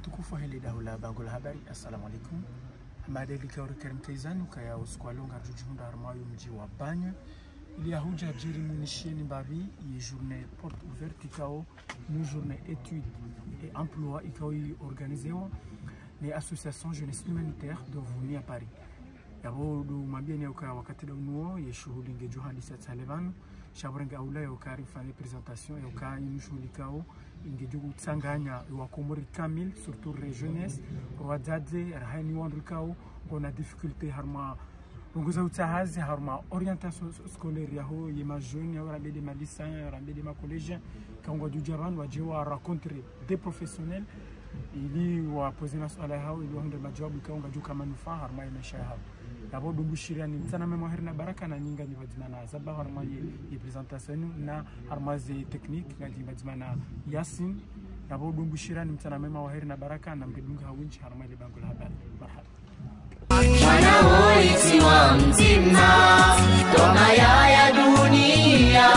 Tukufu hili daula bango la habari. Assalamu alaikum. Madeli kwa Karim Kaizani ukaya uskwalonga jujunda armayo mji wa Banya. Il y a huja jiri munisheni babi ye journée porte ouverte ikao une journée études et emploi ikao organisée les associations jeunesse humanitaire de venir à Paris. Yabo du mabieni ukaya wakati da unuo ye shuhudi ngejo hadisa Taliban shaburenga aula ya ukari fanya présentation ya ukaya ni shuhudi kao ingejugu tsanganya wa komori kamil surtout les jeunesse wadadze rahani wandukao on difficulté harma ngoza utahazi harma orientation scolaire yaho yema jeune ya rabe de lycéens ya rabe de collège kango du jaban wajewa rencontrer des professionnels ili wa poser maswala hao ili wahende majawabu kaunga juu kama nufaa harma imesha hao yabo dumbushira ni mtana mema herna baraka na nyinga ni wajimana zaba harma ye presentation na harma ze technique ngadi wajimana Yasin yabo dumbushira ni mtana mema wa herna baraka na mgedunga hawinchi harma ile bango la habari marhaba wanaoiti wa mzima kama ya dunia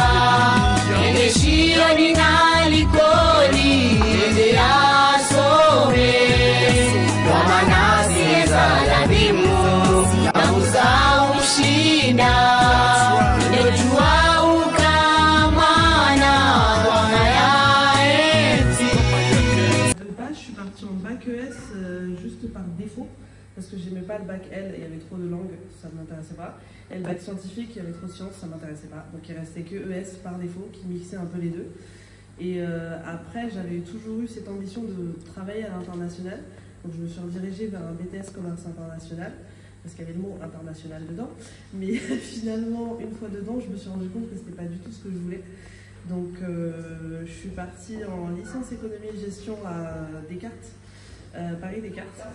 endeshio ninalikoni ende yasome kwa manasi za labimu na uzao ushinda nejua ukamana kwa ya eti. De base, je suis partie en bac ES juste par défaut. Parce que j'aimais pas le bac L, il y avait trop de langues, ça ne m'intéressait pas. Et le bac scientifique, il y avait trop de sciences, ça ne m'intéressait pas. Donc il restait que ES par défaut, qui mixait un peu les deux. Et après, j'avais toujours eu cette ambition de travailler à l'international. Donc je me suis redirigée vers un BTS commerce international, parce qu'il y avait le mot international dedans. Mais finalement, une fois dedans, je me suis rendu compte que c'était pas du tout ce que je voulais. Donc je suis partie en licence économie et gestion à Descartes. Paris Descartes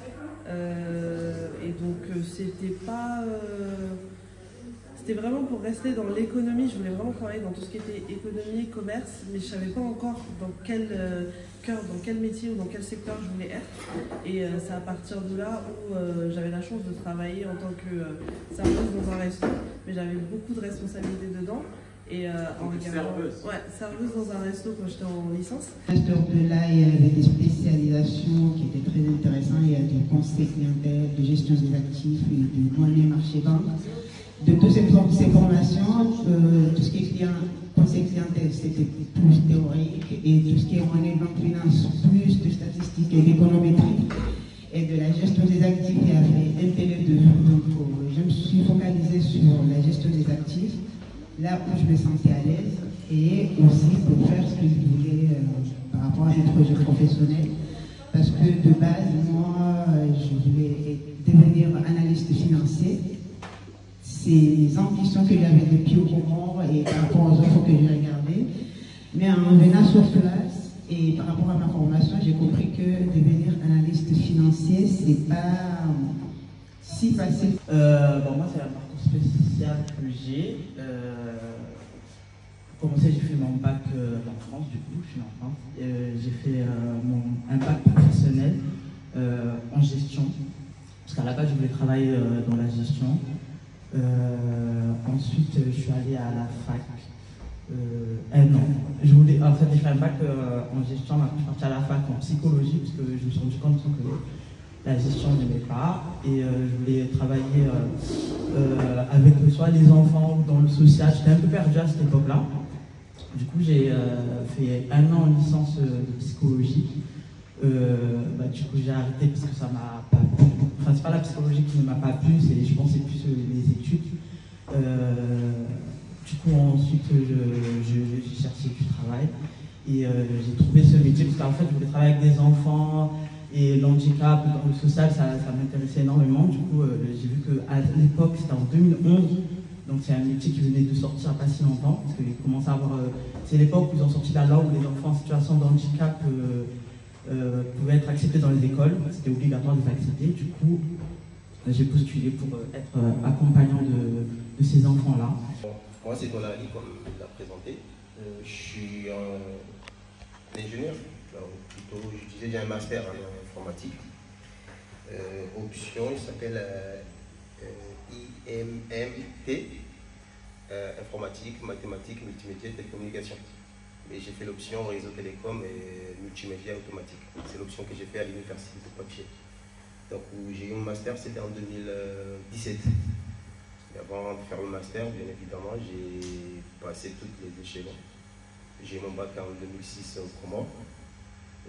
et donc c'était pas c'était vraiment pour rester dans l'économie. Je voulais vraiment travailler dans tout ce qui était économie, commerce, mais je savais pas encore dans quel dans quel métier ou dans quel secteur je voulais être. Et c'est à partir de là où j'avais la chance de travailler en tant que serveuse dans un resto, mais j'avais beaucoup de responsabilités dedans. Et en regardant, serveuse dans un resto quand j'étais en licence. De là, il y avait des spécialisations qui étaient très intéressantes. Il y a du conseil clientèle, de gestion des actifs, du monnaie marché banque. De toutes ces formations, tout ce qui est conseil clientèle, c'était plus théorique, et tout ce qui est monnaie banque finance, plus de statistiques et d'économétrie. Et de la gestion des actifs, il y avait un peu les deux. Donc, je me suis focalisée sur la gestion des actifs, là où je me sentais à l'aise, et aussi pour faire ce que je voulais par rapport à mes projets professionnels. Parce que de base, moi, je voulais devenir analyste financier. C'est les ambitions que j'avais depuis au Comores et par rapport aux offres que j'ai regardées. Mais en venant sur place et par rapport à ma formation, j'ai compris que devenir analyste financier, c'est pas si facile. Bon, moi, c'est un parcours spécial que j'ai. Pour commencer, j'ai fait mon bac en France, du coup, je suis en France. J'ai fait un bac professionnel en gestion, parce qu'à la base, je voulais travailler dans la gestion. Ensuite, je suis allé à la fac un an. En fait, j'ai fait un bac en gestion, je suis parti à la fac en psychologie, parce que je me suis rendu compte que la gestion ne m'aimait pas, et je voulais travailler avec soit les enfants ou dans le social. J'étais un peu perdu à cette époque-là. Du coup, j'ai fait un an en licence de psychologie. Du coup, j'ai arrêté parce que ça m'a pas plu. Enfin, c'est pas la psychologie qui ne m'a pas plu, je pense que c'est plus les études. Du coup, ensuite, j'ai cherché du travail et j'ai trouvé ce métier parce qu'en fait, je voulais travailler avec des enfants et l'handicap dans le social, ça m'intéressait énormément. Du coup, j'ai vu qu'à l'époque, c'était en 2011. Donc c'est un métier qui venait de sortir pas si longtemps, parce qu'il commence à avoir... c'est l'époque où ils ont sorti la loi où les enfants en situation de handicap pouvaient être acceptés dans les écoles. C'était obligatoire de les accepter. Du coup, j'ai postulé pour être accompagnant de ces enfants-là. Moi, c'est Donali, comme il l'a présenté. Je suis ingénieur, plutôt je disais j'ai un master en informatique. Option, il s'appelle IMMT, informatique, mathématiques, multimédia et télécommunications. Mais j'ai fait l'option réseau télécom et multimédia automatique. C'est l'option que j'ai fait à l'université de Poitiers. Donc j'ai eu mon master, c'était en 2017. Et avant de faire le master, bien évidemment, j'ai passé toutes les échelons. J'ai eu mon bac en 2006 au Comores.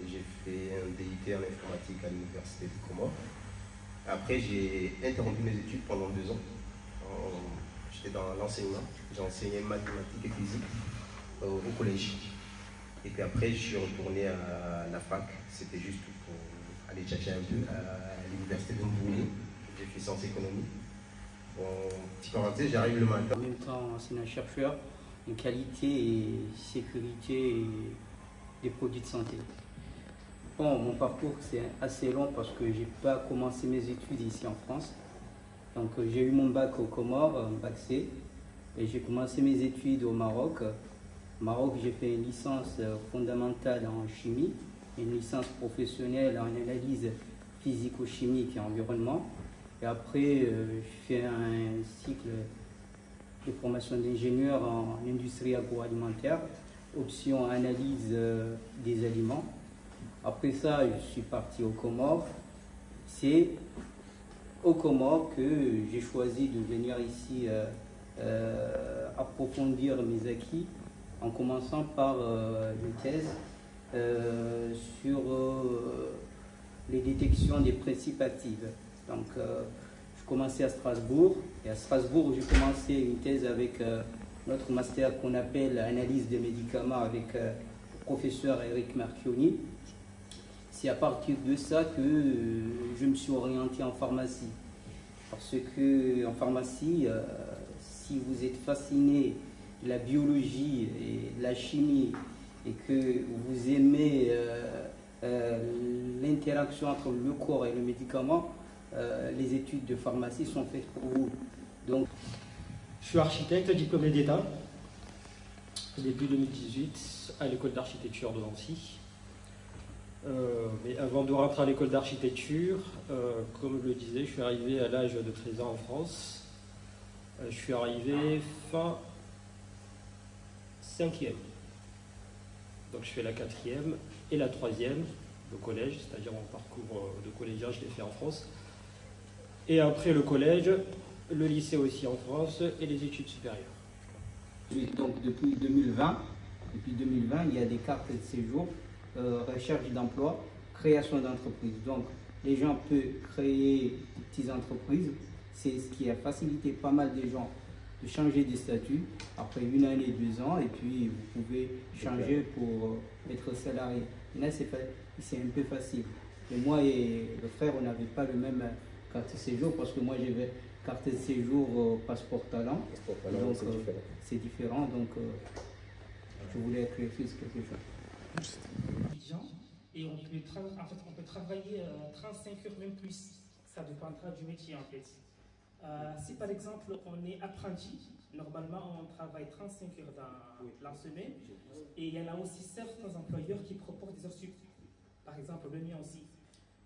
J'ai fait un DIT en informatique à l'université du Comores. Après, j'ai interrompu mes études pendant 2 ans. J'étais dans l'enseignement. J'ai enseigné mathématiques et physique au collège. Et puis après, je suis retourné à la fac. C'était juste pour aller chercher un peu à l'université de Mbouilly. J'ai fait sciences économie. Bon, petite parenthèse, j'arrive le matin. En même temps, enseignant-chercheur en qualité et sécurité des produits de santé. Bon, mon parcours c'est assez long parce que j'ai pas commencé mes études ici en France. Donc j'ai eu mon bac aux Comores, un bac C, et j'ai commencé mes études au Maroc. Au Maroc, j'ai fait une licence fondamentale en chimie, une licence professionnelle en analyse physico-chimique et environnement. Et après, j'ai fait un cycle de formation d'ingénieur en industrie agroalimentaire, option analyse des aliments. Après ça, je suis parti aux Comores. C'est aux Comores que j'ai choisi de venir ici approfondir mes acquis en commençant par une thèse sur les détections des principes actifs. Donc, je commençais à Strasbourg, et à Strasbourg, j'ai commencé une thèse avec notre master qu'on appelle Analyse des médicaments avec le professeur Eric Marchioni. C'est à partir de ça que je me suis orienté en pharmacie. Parce que en pharmacie, si vous êtes fasciné de la biologie et de la chimie et que vous aimez l'interaction entre le corps et le médicament, les études de pharmacie sont faites pour vous. Donc, je suis architecte diplômé d'État début 2018 à l'école d'architecture de Nancy. Mais avant de rentrer à l'école d'architecture, comme je le disais, je suis arrivé à l'âge de 13 ans en France. Je suis arrivé fin 5e. Donc je fais la 4e et la 3e, le collège, c'est-à-dire mon parcours de collégien, je l'ai fait en France. Et après le collège, le lycée aussi en France et les études supérieures. Donc depuis 2020, il y a des cartes de séjour, recherche d'emploi, création d'entreprise. Donc les gens peuvent créer des petites entreprises. C'est ce qui a facilité pas mal de gens de changer de statut après 1 année, 2 ans, et puis vous pouvez changer pour être salarié. Là, c'est un peu facile. Et moi et le frère, on n'avait pas le même carte de séjour parce que moi j'avais carte de séjour passeport talent. Donc c'est différent. Donc je voulais écrire quelque chose. Et on peut travailler 35 heures même plus. Ça dépendra du métier en fait. Si par exemple on est apprenti, normalement on travaille 35 heures dans la semaine, et il y en a aussi certains employeurs qui proposent des heures sup, par exemple le mien aussi.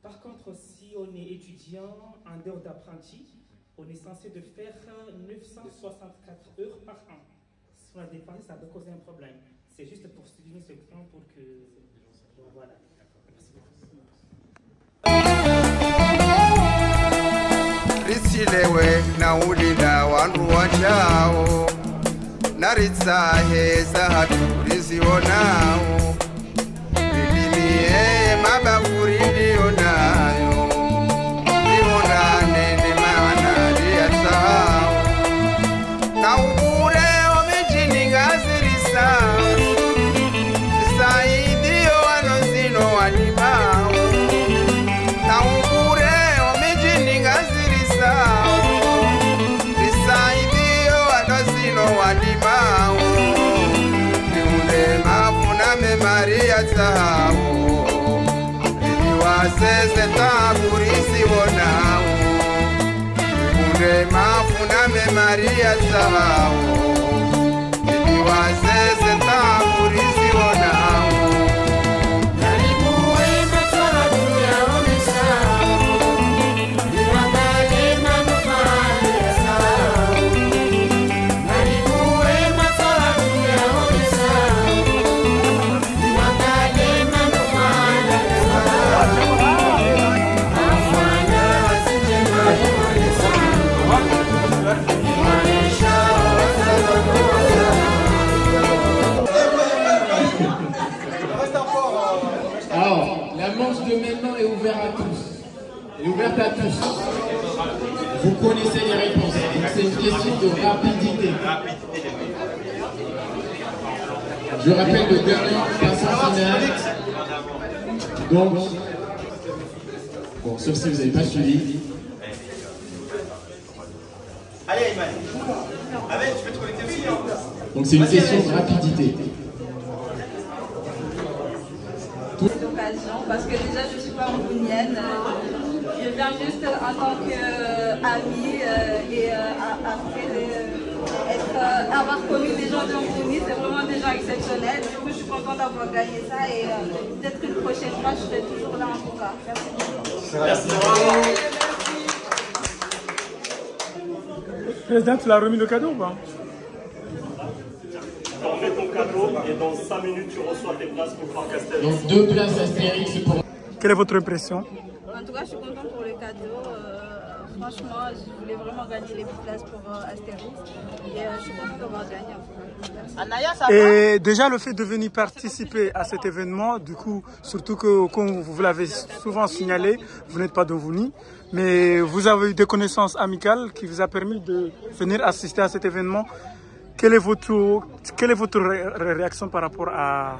Par contre, si on est étudiant en dehors d'apprenti, on est censé de faire 964 heures par an. Si on a dépensé, ça peut causer un problème. C'est juste pour souligner ce point pour que... Bon, voilà. Merci beaucoup. Risilewe na ulinda wandu wachao naritsahe haturizionao ridimie mabafuri ndionayo rionane ne maana liyasao na ubure omijini ngazirisa saidio wanozino walimao na ubure omijini ngazirisa risaidio wanozino walimao niunde mafuname maria zao iliwasese taburisi wonao niunde mafuname maria zao wazeze ntamurizi wonao Alors, la manche de maintenant est ouverte à tous. Est ouverte à tous. Vous connaissez les réponses. C'est une question de rapidité. Je rappelle le gagnant passe en finale. Donc, bon, sauf si vous n'avez pas suivi. Allez, Ayman. Ahmed, tu peux te connecter aussi. Donc, c'est une question de rapidité. Parce que déjà je ne suis pas mbounienne, je viens juste en tant qu'amie et après avoir connu des gens de Mbounie, c'est vraiment déjà exceptionnel. Du coup je suis contente d'avoir gagné ça et peut-être qu'une prochaine fois je serai toujours là en tout cas. Merci. Président, tu l'as remis le cadeau ou pas? On met ton cadeau et dans 5 minutes tu reçois tes places pour Parc Astérix. Donc 2 places Astérix pour... Quelle est votre impression? En tout cas, je suis contente pour le cadeau. Franchement, je voulais vraiment gagner les places pour Astérix. Et je suis contente d'avoir gagné. Et déjà, le fait de venir participer à cet événement, du coup, surtout que, comme vous l'avez souvent signalé, vous n'êtes pas d'Mbounie, mais vous avez eu des connaissances amicales qui vous a permis de venir assister à cet événement. Quelle est votre réaction par rapport à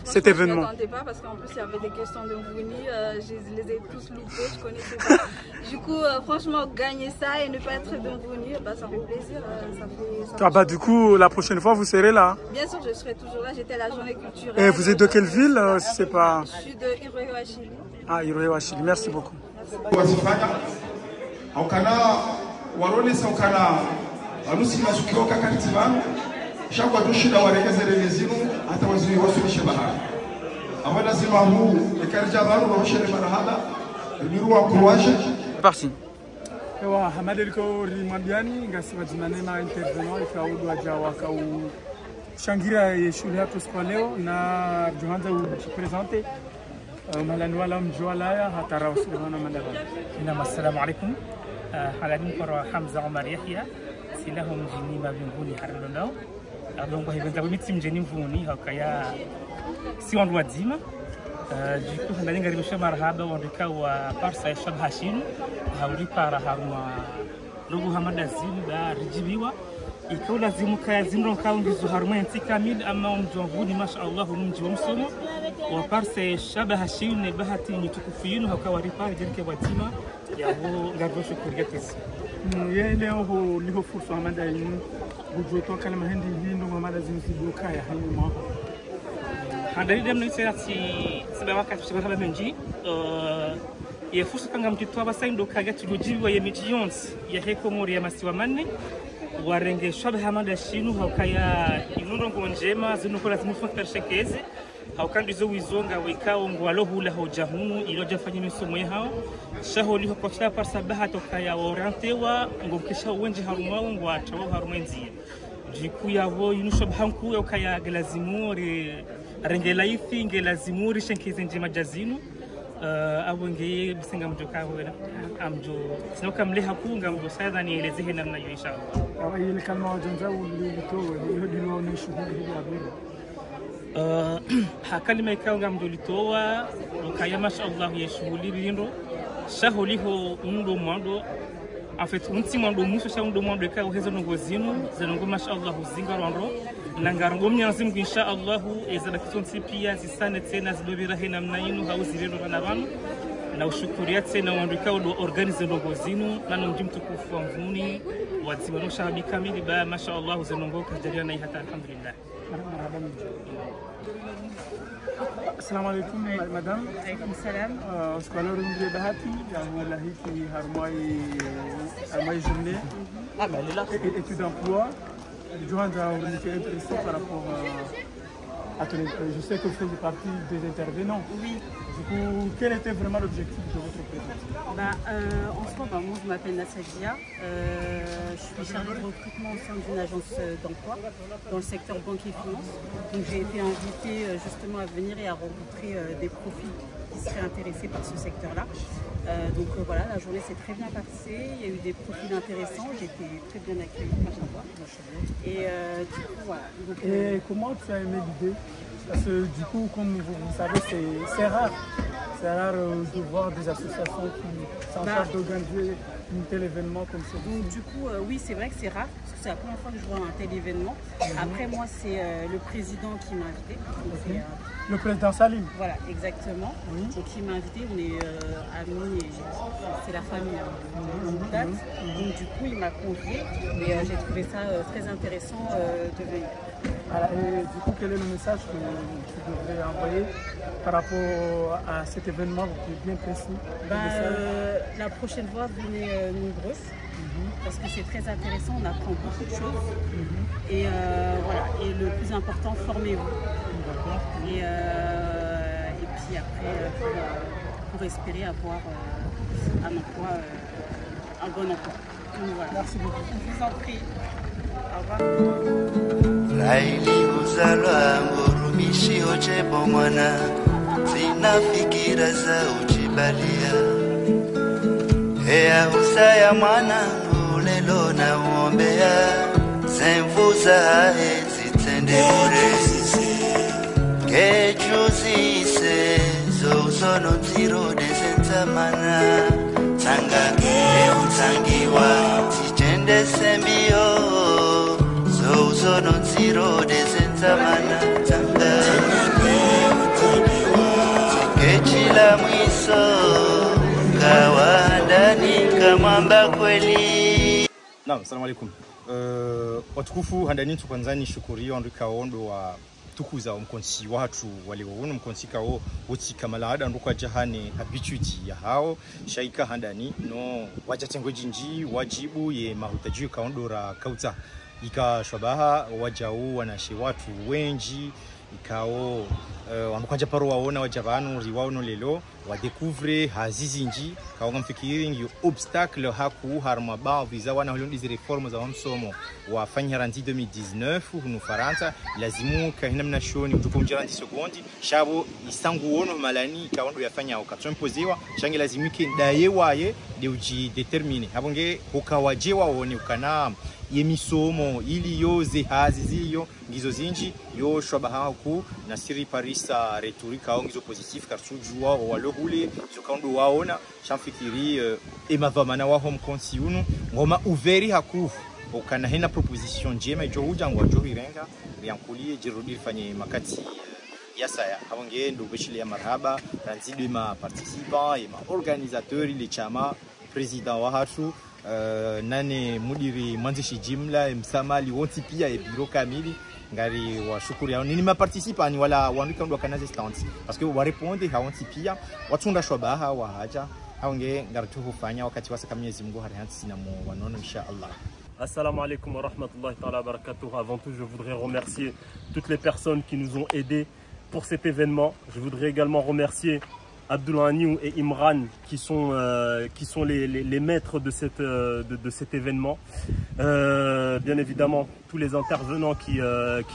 cet événement? Je ne m'attendais pas parce qu'en plus il y avait des questions de Mbounie, je les ai tous loupés, je ne connaissais pas. Du coup, franchement, gagner ça et ne pas être de Mbounie, ça fait plaisir. Du coup, la prochaine fois, vous serez là? Bien sûr, je serai toujours là. J'étais à la journée culturelle. Et vous êtes de quelle ville, si c'est pas... Je suis de Irohewachili. Ah, Irohewachili. Merci beaucoup. Anusima sukioka kati vanu shakwa dushida waregezerele zinu hata wazui wasulishe bahari amana zima huu ikarija vanu washele marahaba miruwa kuruaje parti ewa hamadeliko rimambiani ngasiba jinanema intervenant ikaudu aja wakau shangira shule hapo kwa leo na Johanza ujipresente malanwala mjwala hatara usulana mandara na assalamu alaikum halani kwa Hamza Omar Yahya silaho mjini mabinguni harlonao donc hivenza bimiti mjini mvuni hakaya si on wadzima du coup ndani ngaribisha marhaba wandika wa parsa shab hashin hawli para haruma lugu hamada zimba rijibiwa ikaw lazimu kaya zimro kaundi zu haruma yanti kamil ama mjwavuni masha Allah mji wa msomo wa parsa shab hashin bahati nitukufiyinu hakawa ripara jirke wadzima yabo ngarbosho kurgetesi leo liho fursa amanda yin bujoto kalma hindi hindo amanda zinsi bukaya hayu ma handari dem no serati sabawa ka shibara menji ye fursa kanga mtitwa basaindo kagati lujiwa ye mitiyons ya heko mori ya masiwa manne warenge shabe hamanda shinu hakaya inundo ngonjema zinukola zimufa pershekeze haukandi zo wizonga wikao ngwalo hula hojahunu iloja fanyini somo yao shaholi kwa kila parsa baha toka ya orientewa ngokisha wenje harumao ngwa tawo harumenzi jiku yavo inusho banku yokaya gelazimuri rengela ifi ngelazimuri shenkeze njema jazinu abonge bisenga mjoka wena amjo sinoka mleha kunga mjo sayda ni elezehe namna hiyo inshallah awa ile kama wajonza ulito hiyo dilo ni shughuli ya bure hakalima ikaunga mjolitoa ukaya mashallah yeshughuli lindo shaholiho ndo mwando en fait unti mwando muso sha ndo mwando ikawo hezo ngozinu zanongo mashallah zinga rondo nangarongo mnyanzimu inshallah ezaba kitonsi pia zisane tena zibebira hena mnainu hauzirendo na bantu na ushukuria tena wandika do organize ndogozinu nano mtukufu wa mvuni wazima no shabi kamili ba mashallah zanongo kajalia na hata alhamdulillah. Assalamu alaikum madame. Alaikum salam. Squalor Mdie Bahati, la hiki harmai journée. Études d'emploi. était intéressé par rapport à ton... Je sais que vous faites partie des intervenants. Oui. Du coup, quel était vraiment l'objectif de votre présence? En ce moment, moi je m'appelle Nassadia. Je suis chargée de recrutement au sein d'une agence d'emploi dans le secteur banque et finance. Donc j'ai été invitée justement à venir et à rencontrer des profils qui seraient intéressés par ce secteur-là. Donc voilà, la journée s'est très bien passée, il y a eu des profils intéressants, j'ai été très bien accueillie par chaque fois. Et du coup, voilà. Donc, et comment tu as aimé l'idée? Parce que du coup, comme vous savez, c'est rare. C'est rare de voir des associations qui s'en chargent d'organiser un tel événement comme ça. Donc du coup, oui, c'est vrai que c'est rare, parce que c'est la première fois que je vois un tel événement. Après, moi, c'est le président qui m'a invité. Le président Salim. Voilà, exactement. Oui. Donc il m'a invité, on est amis, et c'est la famille en date. Donc du coup, il m'a convié et j'ai trouvé ça très intéressant de venir. Voilà, et du coup, quel est le message que tu devrais envoyer par rapport à cet événement qui est bien précis? La prochaine fois, venez nombreux, parce que c'est très intéressant, on apprend beaucoup de choses. Et voilà, et le plus important, formez-vous. Et puis après, pour espérer avoir un emploi, un bon emploi. Donc, voilà. Merci beaucoup. Je vous en prie. Au revoir. Laili uzalwa ngurumishi ochepo mwana, sina fikira za ujibalia. Hea usaya mwana ulelo na uombea, zemvuza hae zitende mure. Kejuzise zozono ziro dezentamana, tanga eutangiwa tijende sembio. Zono zero desentamana tanga Kechila mwiso Kawandani kamamba kweli. Naam, assalamu alaikum. Watukufu handani tukwanzani shukuri wandu kaondo wa tukuza mkonsi watu wale waunu mkonsi kao uti kamalaada nduka jahane habitude ya hao shaika handani no wajatengo jinji wajibu ye mahutaji kaondora kauta ika shabaha wajau wanashi watu wengi ikao wamukanja paro waona wajabanu riwauno lelo wadécouvrir hazizinji kaonga mfikiri ngi obstacle haku harma ba visa wana hulio dizi reformu za wamsomo wafanya ranzi 2019 hunu Faransa lazimu kahina mnashoni utukumjira ndi sekondi shabo isangu wono malani kaondo yafanya ukatompoziwa shangi lazimike daye waye de uji determine habonge ukawajewa woni ukana yemisomo ili yoze haziziyo ngizo zinji yo shabaha ku na siri parisa retorika au ngizo positif kartujua walohule zokaondo waona shamfikiri emavamana wa home konsiunu ngoma uveri haku ukana hena proposition njema ijo huja ngwa jo hirenga riankulie jirudi fanye makati yasaya habonge ndo beshile ya marhaba ranzidu ma participants et ma organisateurs les chama président wa hatu nane mudiri mwanzishi jimla msamali wonti pia e biro kamili ngari wa shukuri yao nini maparticipa ni wala wanduka ndo kanaze stand parce que wa répondre hawonti pia watunda shwabaha wa haja haonge ngari tu hufanya wakati wasa Mwenyezi Mungu harihansi na mu wanono inshallah. Assalamu alaikum wa rahmatullahi ta'ala wa barakatuh. Avant tout, je voudrais remercier toutes les personnes qui nous ont aidés pour cet événement. Je voudrais également remercier Abdullah Aniou et Imran qui sont les maîtres de cet événement. Bien évidemment tous les intervenants qui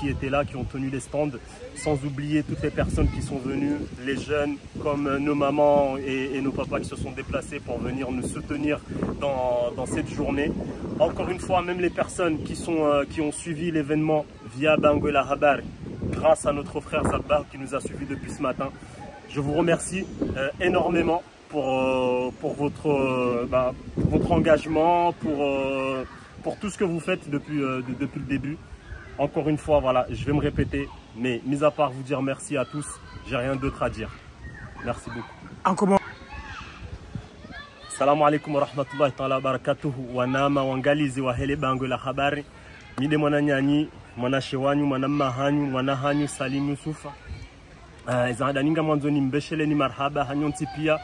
étaient là, qui ont tenu les stands, sans oublier toutes les personnes qui sont venues, les jeunes comme nos mamans et nos papas qui se sont déplacés pour venir nous soutenir dans cette journée. Encore une fois, même les personnes qui ont suivi l'événement via Bangola Habar, grâce à notre frère Sabbar qui nous a suivis depuis ce matin. Je vous remercie énormément pour votre engagement, pour tout ce que vous faites depuis le début. Encore une fois, voilà, je vais me répéter, mais mis à part vous dire merci à tous, j'ai rien d'autre à dire. Merci beaucoup. En comment? Assalamu alaikum wa rahmatullahi ta'ala wa barakatuhu wa nama wangalizi wa hele Bangola habari mide mwana nyanyi mwana shewanyu mwana mahanyu mwana hanyu Salim Yusufa Zahadaninga mwanzoni mbeshele ni marhaba hanyonti pia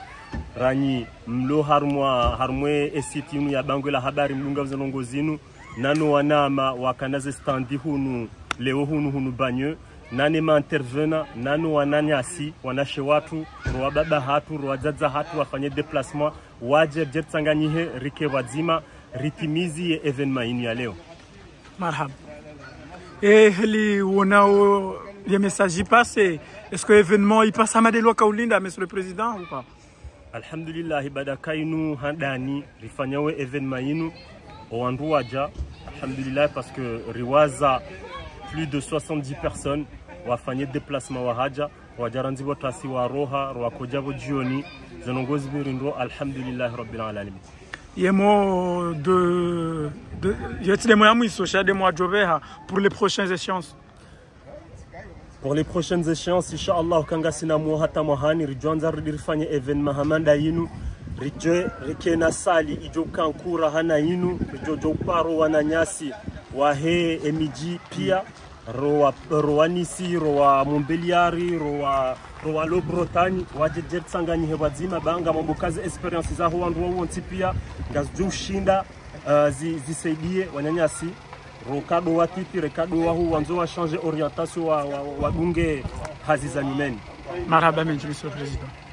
ranyi mlo harmwe esiti ya Bangola habari mlunga mzalongo zinu nano wanama wakanaze standi hunu leo hunu banyo nane ma intervena nano wananyasi wanashe watu roa baba hatu roa zaza hatu wafanye déplacement waje jetsanganyihe rike wazima ritimizi ya evenement ini ya leo. Marhaba. Et les les messages y passent. Est-ce que l'événement il passe à Madelwa Kaulinda, monsieur le président, ou pas? Alhamdulillah, ibada kainu handani rifanyawe événement inu oandruaja. Alhamdulillah, parce que riwaza plus de 70 personnes wafanye déplacement wa haja wajaranzi botasi wa roha wa kojabo jioni zanongozi birindro. Alhamdulillah rabbil alamin. Yemo de des mois pour les prochaines échéances. Pour les prochaines échéances, Inch'Allah, kanga sina muhata mohani rijonza ririfanye événement hamanda yinu rikena sali ijo kankura hana yinu rijojo paro wananyasi wahe emiji pia roa nisi roa Montbéliard roa lo Bretagne wajeje tsangani hebazima banga mambokaze experience za ho wandu wonti pia ngazjo shinda zisaidie wananyasi rokado watiti rekado wahu wanzo wa changer orientation wa bunge hazi za nyumeni. Marhaba, monsieur le président.